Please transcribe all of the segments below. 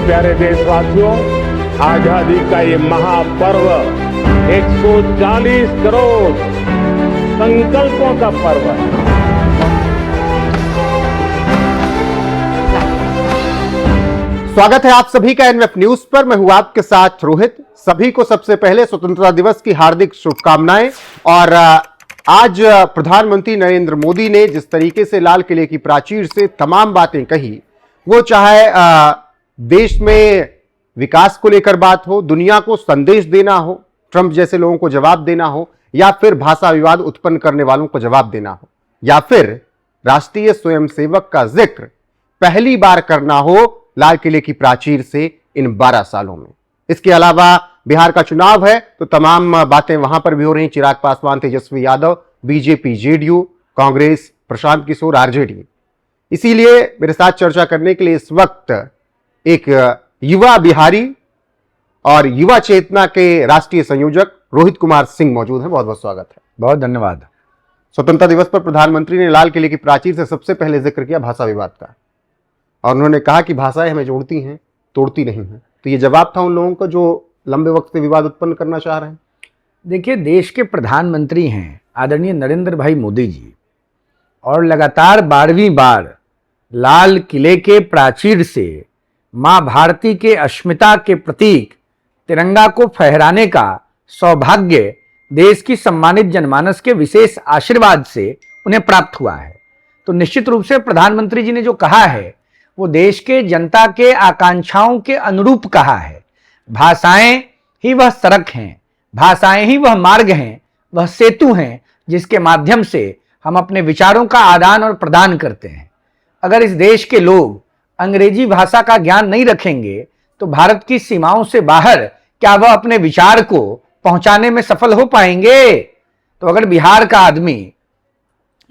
प्यारे देशवासियों, आजादी का ये महापर्व 140 करोड़ संकल्पों का पर्व है। स्वागत है आप सभी का एनएफ न्यूज पर। मैं हूं आपके साथ रोहित। सभी को सबसे पहले स्वतंत्रता दिवस की हार्दिक शुभकामनाएं। और आज प्रधानमंत्री नरेंद्र मोदी ने जिस तरीके से लाल किले की प्राचीर से तमाम बातें कही, वो चाहे देश में विकास को लेकर बात हो, दुनिया को संदेश देना हो, ट्रंप जैसे लोगों को जवाब देना हो, या फिर भाषा विवाद उत्पन्न करने वालों को जवाब देना हो, या फिर राष्ट्रीय स्वयंसेवक का जिक्र पहली बार करना हो लाल किले की प्राचीर से इन 12 सालों में। इसके अलावा बिहार का चुनाव है तो तमाम बातें वहां पर भी हो रही। Chirag Paswan, Tejashwi Yadav, BJP, JDU, Congress, Prashant Kishor, RJD. इसीलिए मेरे साथ चर्चा करने के लिए इस वक्त एक युवा बिहारी और युवा चेतना के राष्ट्रीय संयोजक रोहित कुमार सिंह मौजूद हैं। बहुत बहुत स्वागत है। बहुत धन्यवाद। स्वतंत्रता दिवस पर प्रधानमंत्री ने लाल किले की प्राचीर से सबसे पहले जिक्र किया भाषा विवाद का, और उन्होंने कहा कि भाषाएं हमें जोड़ती हैं, तोड़ती नहीं हैं। तो ये जवाब था उन लोगों का जो लंबे वक्त से विवाद उत्पन्न करना चाह रहे हैं। देखिए, देश के प्रधानमंत्री हैं आदरणीय नरेंद्र भाई मोदी जी, और लगातार 12वीं बार लाल किले के प्राचीर से मां भारती के अस्मिता के प्रतीक तिरंगा को फहराने का सौभाग्य देश की सम्मानित जनमानस के विशेष आशीर्वाद से उन्हें प्राप्त हुआ है। तो निश्चित रूप से प्रधानमंत्री जी ने जो कहा है वो देश के जनता के आकांक्षाओं के अनुरूप कहा है। भाषाएं ही वह सड़क हैं, भाषाएं ही वह मार्ग हैं, वह सेतु हैं जिसके माध्यम से हम अपने विचारों का आदान और प्रदान करते हैं। अगर इस देश के लोग अंग्रेजी भाषा का ज्ञान नहीं रखेंगे तो भारत की सीमाओं से बाहर क्या वह अपने विचार को पहुंचाने में सफल हो पाएंगे? तो अगर बिहार का आदमी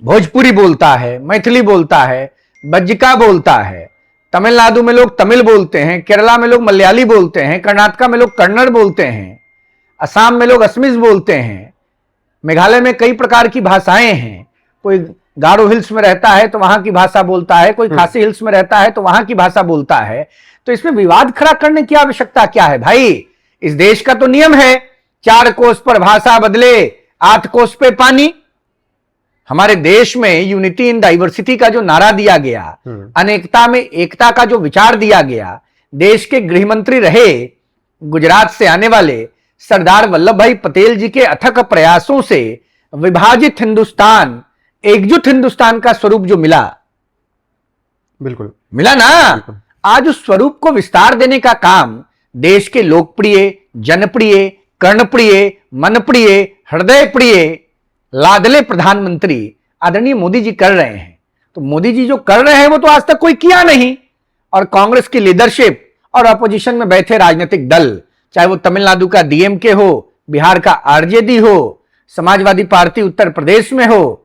भोजपुरी बोलता है, मैथिली बोलता है, बज्जिका बोलता है, तमिलनाडु में लोग तमिल बोलते हैं, केरला में लोग मलयाली बोलते हैं, कर्नाटका में लोग कन्नड़ बोलते हैं, असम में लोग असमीज बोलते हैं, मेघालय में कई प्रकार की भाषाएं हैं। कोई गारो हिल्स में रहता है तो वहां की भाषा बोलता है, कोई खासी हिल्स में रहता है तो वहां की भाषा बोलता है। तो इसमें विवाद खड़ा करने की आवश्यकता क्या है भाई? इस देश का तो नियम है 4 कोस पर भाषा बदले 8 कोस पे पानी। हमारे देश में यूनिटी इन डाइवर्सिटी का जो नारा दिया गया, अनेकता में एकता का जो विचार दिया गया, देश के गृह मंत्री रहे गुजरात से आने वाले सरदार वल्लभ भाई पटेल जी के अथक प्रयासों से विभाजित हिंदुस्तान, एकजुट हिंदुस्तान का स्वरूप जो मिला, बिल्कुल मिला ना। आज उस स्वरूप को विस्तार देने का काम देश के लोकप्रिय, जनप्रिय, कर्णप्रिय, मनप्रिय, हृदय प्रिय लाडले प्रधानमंत्री आदरणीय मोदी जी कर रहे हैं। तो मोदी जी जो कर रहे हैं वो तो आज तक कोई किया नहीं। और कांग्रेस की लीडरशिप और अपोजिशन में बैठे राजनीतिक दल, चाहे वो तमिलनाडु का डीएमके हो, बिहार का आरजेडी हो, समाजवादी पार्टी उत्तर प्रदेश में हो,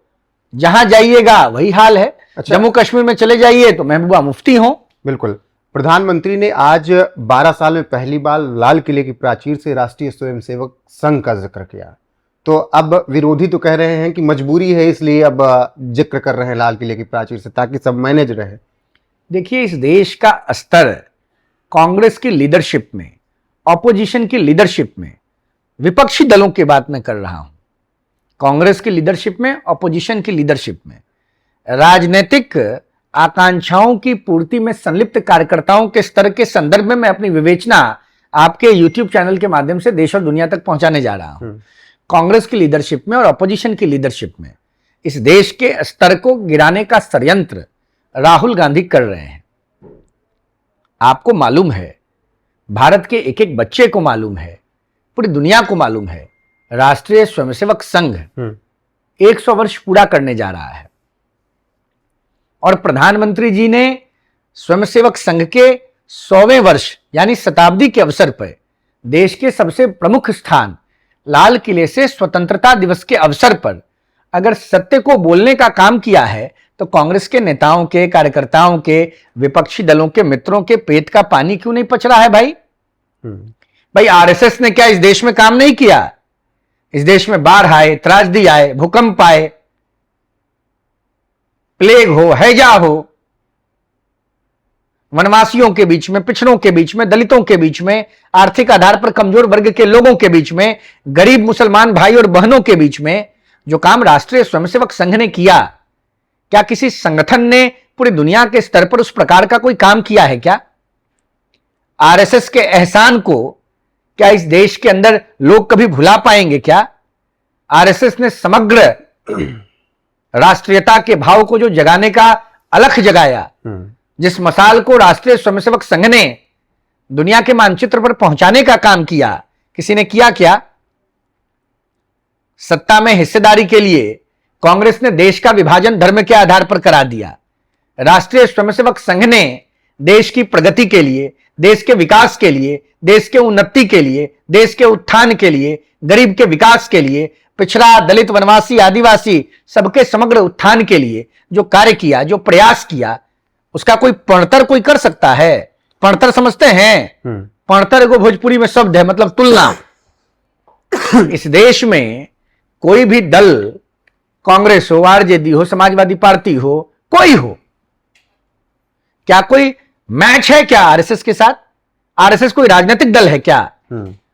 जहां जाइएगा वही हाल है। अच्छा। जम्मू कश्मीर में चले जाइए तो महबूबा मुफ्ती हो। बिल्कुल। प्रधानमंत्री ने आज 12 साल में पहली बार लाल किले की प्राचीर से राष्ट्रीय स्वयंसेवक संघ का जिक्र किया। तो अब विरोधी तो कह रहे हैं कि मजबूरी है, इसलिए अब जिक्र कर रहे हैं लाल किले की प्राचीर से ताकि सब मैनेज रहे। देखिए, इस देश का स्तर कांग्रेस की लीडरशिप में, ऑपोजिशन की लीडरशिप में, विपक्षी दलों की बात मैं कर रहा हूं, कांग्रेस की लीडरशिप में, ऑपोजिशन की लीडरशिप में, राजनीतिक आकांक्षाओं की पूर्ति में संलिप्त कार्यकर्ताओं के स्तर के संदर्भ में मैं अपनी विवेचना आपके यूट्यूब चैनल के माध्यम से देश और दुनिया तक पहुंचाने जा रहा हूं। कांग्रेस की लीडरशिप में और अपोजिशन की लीडरशिप में इस देश के स्तर को गिराने का षड्यंत्र राहुल गांधी कर रहे हैं। आपको मालूम है, भारत के एक एक बच्चे को मालूम है, पूरी दुनिया को मालूम है, राष्ट्रीय स्वयंसेवक संघ 100 वर्ष पूरा करने जा रहा है। और प्रधानमंत्री जी ने स्वयंसेवक संघ के 100वें वर्ष यानी शताब्दी के अवसर पर देश के सबसे प्रमुख स्थान लाल किले से स्वतंत्रता दिवस के अवसर पर अगर सत्य को बोलने का काम किया है तो कांग्रेस के नेताओं के, कार्यकर्ताओं के, विपक्षी दलों के मित्रों के पेट का पानी क्यों नहीं पच रहा है भाई? भाई आरएसएस ने क्या इस देश में काम नहीं किया? इस देश में बाढ़ आए, त्रासदी आए, भूकंप आए, प्लेग हो, हैजा हो, वनवासियों के बीच में, पिछड़ों के बीच में, दलितों के बीच में, आर्थिक आधार पर कमजोर वर्ग के लोगों के बीच में, गरीब मुसलमान भाई और बहनों के बीच में जो काम राष्ट्रीय स्वयंसेवक संघ ने किया, क्या किसी संगठन ने पूरी दुनिया के स्तर पर उस प्रकार का कोई काम किया है क्या? आरएसएस के एहसान को क्या इस देश के अंदर लोग कभी भुला पाएंगे क्या? आरएसएस ने समग्र राष्ट्रीयता के भाव को जो जगाने का अलख जगाया, जिस मसाल को राष्ट्रीय स्वयंसेवक संघ ने दुनिया के मानचित्र पर पहुंचाने का काम किया, किसी ने किया क्या? सत्ता में हिस्सेदारी के लिए कांग्रेस ने देश का विभाजन धर्म के आधार पर करा दिया। राष्ट्रीय स्वयंसेवक संघ ने देश की प्रगति के लिए, देश के विकास के लिए, देश के उन्नति के लिए, देश के उत्थान के लिए, गरीब के विकास के लिए, पिछड़ा, दलित, वनवासी, आदिवासी सबके समग्र उत्थान के लिए जो कार्य किया, जो प्रयास किया, उसका कोई पणतर कोई कर सकता है? पणतर समझते हैं? पणतर को भोजपुरी में शब्द है, मतलब तुलना। इस देश में कोई भी दल, कांग्रेस हो, आरजेडी हो, समाजवादी पार्टी हो, कोई हो, क्या कोई मैच है क्या आरएसएस के साथ? आरएसएस कोई राजनीतिक दल है क्या?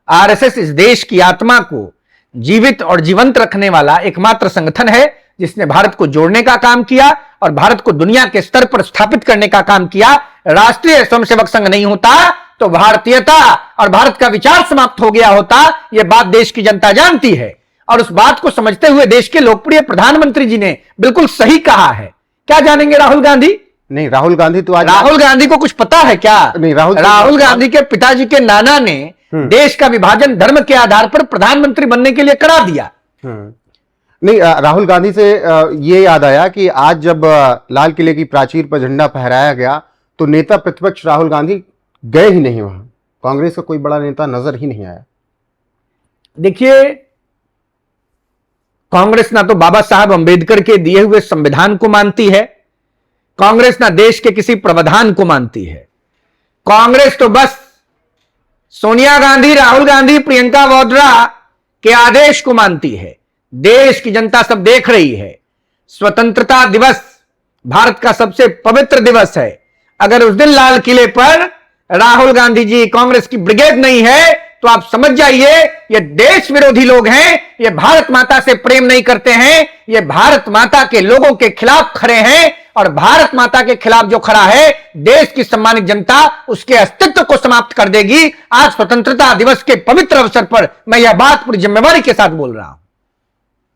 आरएसएस इस देश की आत्मा को जीवित और जीवंत रखने वाला एकमात्र संगठन है जिसने भारत को जोड़ने का काम किया और भारत को दुनिया के स्तर पर स्थापित करने का काम किया। राष्ट्रीय स्वयंसेवक संघ नहीं होता तो भारतीयता और भारत का विचार समाप्त हो गया होता। यह बात देश की जनता जानती है और उस बात को समझते हुए देश के लोकप्रिय प्रधानमंत्री जी ने बिल्कुल सही कहा है। क्या जानेंगे राहुल गांधी? नहीं, राहुल गांधी तो आज, राहुल गांधी को कुछ पता है क्या? नहीं, राहुल गांधी के पिताजी के नाना ने देश का विभाजन धर्म के आधार पर प्रधानमंत्री बनने के लिए करा दिया। नहीं, राहुल गांधी से ये याद आया कि आज जब लाल किले की प्राचीर पर झंडा फहराया गया तो नेता प्रतिपक्ष राहुल गांधी गए ही नहीं वहां। कांग्रेस का कोई बड़ा नेता नजर ही नहीं आया। देखिए, कांग्रेस ना तो बाबा साहब अंबेडकर के दिए हुए संविधान को मानती है, कांग्रेस ना देश के किसी प्रावधान को मानती है। कांग्रेस तो बस सोनिया गांधी, राहुल गांधी, प्रियंका वाड्रा के आदेश को मानती है। देश की जनता सब देख रही है। स्वतंत्रता दिवस भारत का सबसे पवित्र दिवस है। अगर उस दिन लाल किले पर राहुल गांधी जी, कांग्रेस की ब्रिगेड नहीं है तो आप समझ जाइए ये देश विरोधी लोग हैं, ये भारत माता से प्रेम नहीं करते हैं, ये भारत माता के लोगों के खिलाफ खड़े हैं और भारत माता के खिलाफ जो खड़ा है देश की सम्मानित जनता उसके अस्तित्व को समाप्त कर देगी। आज स्वतंत्रता दिवस के पवित्र अवसर पर मैं यह बात पूरी जिम्मेवारी के साथ बोल रहा हूं।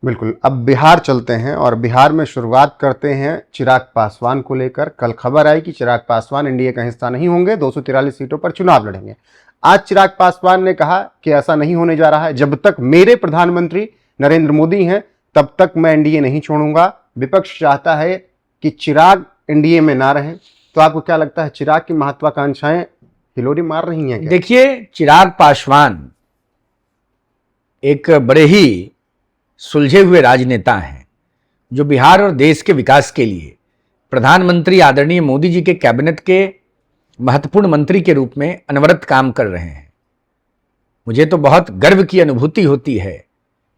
बिल्कुल। अब बिहार चलते हैं और बिहार में शुरुआत करते हैं चिराग पासवान को लेकर। कल खबर आई कि चिराग पासवान एनडीए का हिस्सा नहीं होंगे, 243 सीटों पर चुनाव लड़ेंगे। आज चिराग पासवान ने कहा कि ऐसा नहीं होने जा रहा है, जब तक मेरे प्रधानमंत्री नरेंद्र मोदी हैं तब तक मैं एनडीए नहीं छोड़ूंगा। विपक्ष चाहता है कि चिराग एनडीए में ना रहें। तो आपको क्या लगता है, चिराग की महत्वाकांक्षाएं हिलोरी मार रही हैं क्या? देखिए, चिराग पासवान एक बड़े ही सुलझे हुए राजनेता हैं जो बिहार और देश के विकास के लिए प्रधानमंत्री आदरणीय मोदी जी के कैबिनेट के महत्वपूर्ण मंत्री के रूप में अनवरत काम कर रहे हैं। मुझे तो बहुत गर्व की अनुभूति होती है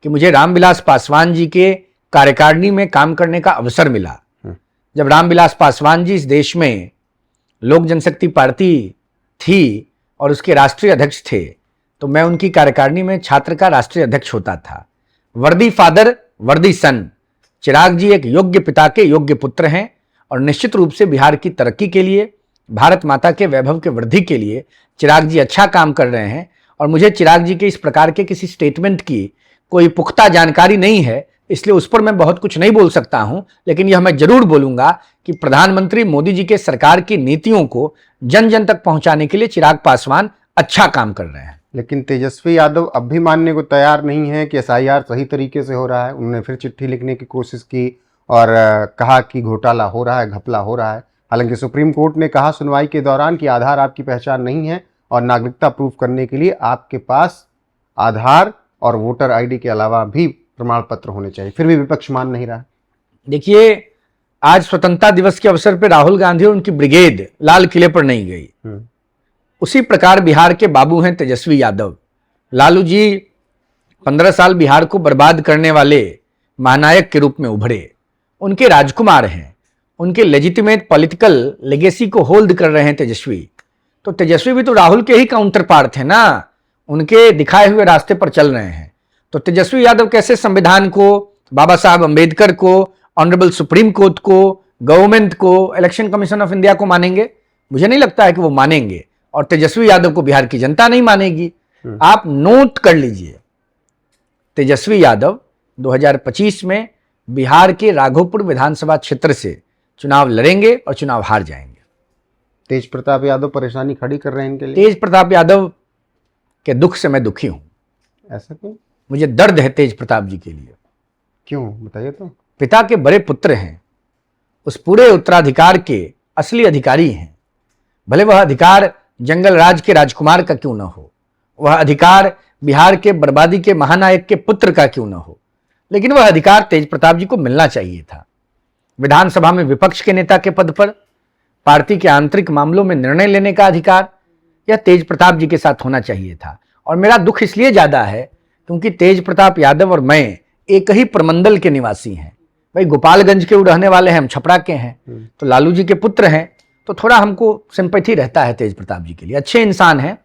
कि मुझे रामविलास पासवान जी के कार्यकारिणी में काम करने का अवसर मिला। जब रामविलास पासवान जी इस देश में लोक जनशक्ति पार्टी थी और उसके राष्ट्रीय अध्यक्ष थे तो मैं उनकी कार्यकारिणी में छात्र का राष्ट्रीय अध्यक्ष होता था। वर्दी फादर वर्दी सन। चिराग जी एक योग्य पिता के योग्य पुत्र हैं और निश्चित रूप से बिहार की तरक्की के लिए, भारत माता के वैभव के वृद्धि के लिए चिराग जी अच्छा काम कर रहे हैं। और मुझे चिराग जी के इस प्रकार के किसी स्टेटमेंट की कोई पुख्ता जानकारी नहीं है, इसलिए उस पर मैं बहुत कुछ नहीं बोल सकता हूं। लेकिन यह मैं जरूर बोलूंगा कि प्रधानमंत्री मोदी जी के सरकार की नीतियों को जन जन तक पहुंचाने के लिए चिराग पासवान अच्छा काम कर रहे हैं। लेकिन तेजस्वी यादव अब भी मानने को तैयार नहीं है कि एसआईआर सही तरीके से हो रहा है। उन्होंने फिर चिट्ठी लिखने की कोशिश की और कहा कि घोटाला हो रहा है, घपला हो रहा है। हालांकि सुप्रीम कोर्ट ने कहा सुनवाई के दौरान कि आधार आपकी पहचान नहीं है और नागरिकता प्रूफ करने के लिए आपके पास आधार और वोटर आईडी के अलावा भी प्रमाण पत्र होने चाहिए। फिर भी विपक्ष मान नहीं रहा। देखिए, आज स्वतंत्रता दिवस के अवसर पर राहुल गांधी और उनकी ब्रिगेड लाल किले पर नहीं गई। उसी प्रकार बिहार के बाबू हैं तेजस्वी यादव। लालू जी 15 साल बिहार को बर्बाद करने वाले महानायक के रूप में उभरे। उनके राजकुमार हैं, उनके लेजिटिमेट पॉलिटिकल लेगेसी को होल्ड कर रहे हैं तेजस्वी, तो तेजस्वी भी तो राहुल के ही काउंटर पार्ट थे ना, उनके दिखाए हुए रास्ते पर चल रहे हैं। तो तेजस्वी यादव कैसे संविधान को, बाबा साहब अंबेडकर को, ऑनरेबल सुप्रीम कोर्ट को, गवर्नमेंट को, इलेक्शन कमीशन ऑफ इंडिया को मानेंगे? मुझे नहीं लगता है कि वो मानेंगे, और तेजस्वी यादव को बिहार की जनता नहीं मानेगी। आप नोट कर लीजिए, तेजस्वी यादव 2025 में बिहार के राघोपुर विधानसभा क्षेत्र से चुनाव लड़ेंगे और चुनाव हार जाएंगे। तेज प्रताप यादव परेशानी खड़ी कर रहे हैं इनके लिए। तेज प्रताप यादव के दुख से मैं दुखी हूं। ऐसा क्यों? मुझे दर्द है तेज प्रताप जी के लिए। क्यों, बताइए तो। पिता के बड़े पुत्र हैं, उस पूरे उत्तराधिकार के असली अधिकारी हैं। भले वह अधिकार जंगल राज के राजकुमार का क्यों न हो, वह अधिकार बिहार के बर्बादी के महानायक के पुत्र का क्यों न हो, लेकिन वह अधिकार तेज प्रताप जी को मिलना चाहिए था। विधानसभा में विपक्ष के नेता के पद पर, पार्टी के आंतरिक मामलों में निर्णय लेने का अधिकार यह तेज प्रताप जी के साथ होना चाहिए था। और मेरा दुख इसलिए ज्यादा है क्योंकि तेज प्रताप यादव और मैं एक ही प्रमंडल के निवासी हैं। भाई गोपालगंज के रहने वाले हैं, हम छपरा के हैं, तो लालू जी के पुत्र हैं, तो थोड़ा हमको सिंपैथी रहता है तेज प्रताप जी के लिए। अच्छे इंसान हैं,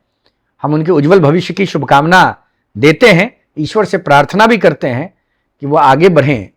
हम उनके उज्जवल भविष्य की शुभकामना देते हैं, ईश्वर से प्रार्थना भी करते हैं कि वो आगे बढ़ें।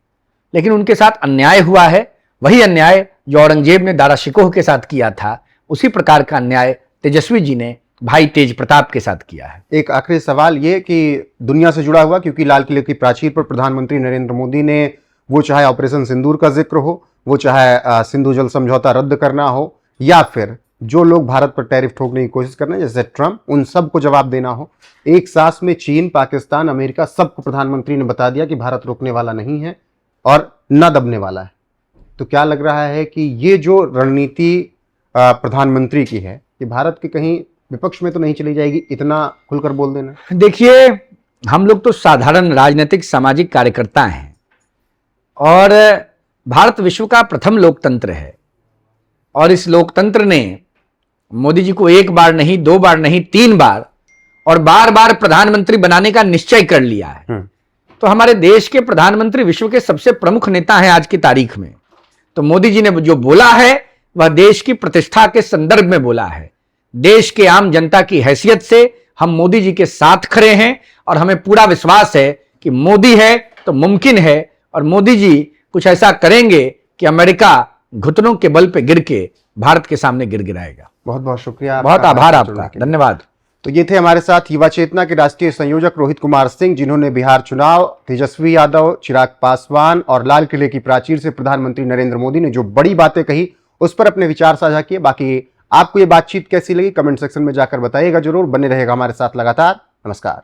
लेकिन उनके साथ अन्याय हुआ है, वही अन्याय जो औरंगजेब ने दारा शिकोह के साथ किया था, उसी प्रकार का अन्याय तेजस्वी जी ने भाई तेज प्रताप के साथ किया है। एक आखिरी सवाल ये कि दुनिया से जुड़ा हुआ, क्योंकि लाल किले की प्राचीर पर प्रधानमंत्री नरेंद्र मोदी ने, वो चाहे ऑपरेशन सिंदूर का जिक्र हो, वो चाहे सिंधु जल समझौता रद्द करना हो, या फिर जो लोग भारत पर टैरिफ ठोकने की कोशिश कर रहे हैं जैसे ट्रंप, उन सबको जवाब देना हो, एक सांस में चीन, पाकिस्तान, अमेरिका, सबको प्रधानमंत्री ने बता दिया कि भारत रुकने वाला नहीं है और न दबने वाला है। तो क्या लग रहा है कि ये जो रणनीति प्रधानमंत्री की है, कि भारत के कहीं विपक्ष में तो नहीं चली जाएगी, इतना खुलकर बोल देना? देखिए, हम लोग तो साधारण राजनीतिक सामाजिक कार्यकर्ता हैं और भारत विश्व का प्रथम लोकतंत्र है, और इस लोकतंत्र ने मोदी जी को एक बार नहीं, दो बार नहीं, 3 बार और बार बार प्रधानमंत्री बनाने का निश्चय कर लिया है। तो हमारे देश के प्रधानमंत्री विश्व के सबसे प्रमुख नेता हैं आज की तारीख में। तो मोदी जी ने जो बोला है वह देश की प्रतिष्ठा के संदर्भ में बोला है। देश के आम जनता की हैसियत से हम मोदी जी के साथ खड़े हैं और हमें पूरा विश्वास है कि मोदी है तो मुमकिन है, और मोदी जी कुछ ऐसा करेंगे कि अमेरिका घुटनों के बल पे गिर के भारत के सामने गिर गिराएगा। बहुत बहुत शुक्रिया, बहुत आभार आपका, धन्यवाद। तो ये थे हमारे साथ युवा चेतना के राष्ट्रीय संयोजक रोहित कुमार सिंह, जिन्होंने बिहार चुनाव, तेजस्वी यादव, चिराग पासवान और लाल किले की प्राचीर से प्रधानमंत्री नरेंद्र मोदी ने जो बड़ी बातें कही उस पर अपने विचार साझा किए। बाकी आपको ये बातचीत कैसी लगी कमेंट सेक्शन में जाकर बताइएगा जरूर। बने रहेगा हमारे साथ लगातार। नमस्कार।